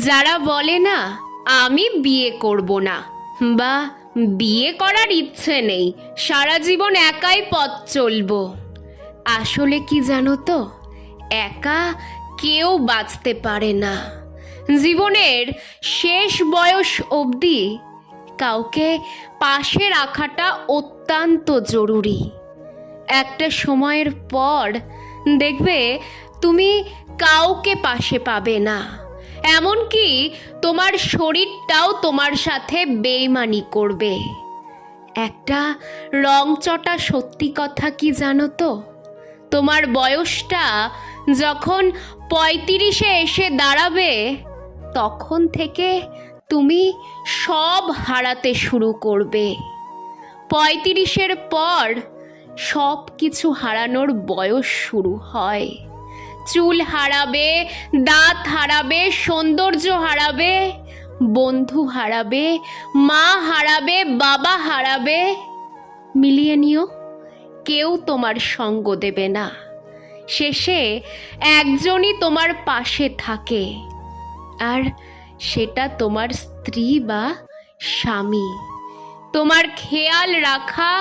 যারা বলে না আমি বিয়ে করব না, বা বিয়ে করার ইচ্ছে নেই, সারা জীবন একাই পথ চলবো, আসলে কি জানো তো, একা কেউ বাঁচতে পারে না। জীবনের শেষ বয়স অবধি কাউকে পাশে রাখাটা অত্যন্ত জরুরি। একটা সময়ের পর দেখবে তুমি কাউকে পাশে পাবে না, এমনকি তোমার শরীরটাও তোমার সাথে বেইমানি করবে। একটা রংচটা সত্যি কথা কি জানো তো, তোমার বয়সটা যখন 35-এ এসে দাঁড়াবে, তখন থেকে তুমি সব হারাতে শুরু করবে। 35-এর পর সব কিছু হারানোর বয়স শুরু হয়। চুল হারাবে, দাঁত হারাবে, সৌন্দর্য হারাবে, বন্ধু হারাবে, মা হারাবে, বাবা হারাবে। মিলিয়ে নিও, কেউ তোমার সঙ্গ দেবে না। শেষে একজনই তোমার পাশে থাকে, আর সেটা তোমার স্ত্রী বা স্বামী। তোমার খেয়াল রাখা,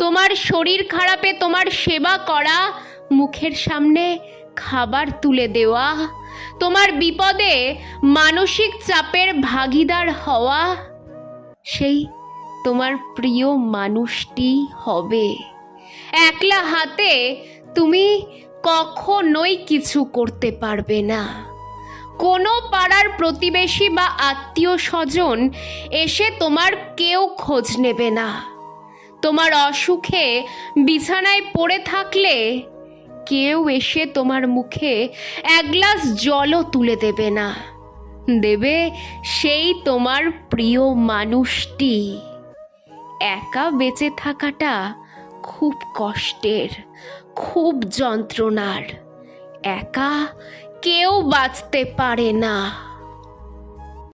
তোমার শরীর খারাপে তোমার সেবা করা, মুখের সামনে খাবার তুলে দেওয়া, তোমার বিপদে মানসিক চাপের ভাগিদার হওয়া, সেই তোমার প্রিয় মানুষটি হবে। একলা হাতে তুমি কখনোই কিছু করতে পারবে না। কোনো পাড়ার প্রতিবেশী বা আত্মীয় স্বজন এসে তোমার কেউ খোঁজ নেবে না। তোমার অসুখে বিছানায় পড়ে থাকলে কেউ এসে তোমার মুখে এক গ্লাস জলও তুলে দেবে না। দেবে সেই তোমার প্রিয় মানুষটি। একা বেঁচে থাকাটা খুব কষ্টের, খুব যন্ত্রণার। একা কেউ বাঁচতে পারে না।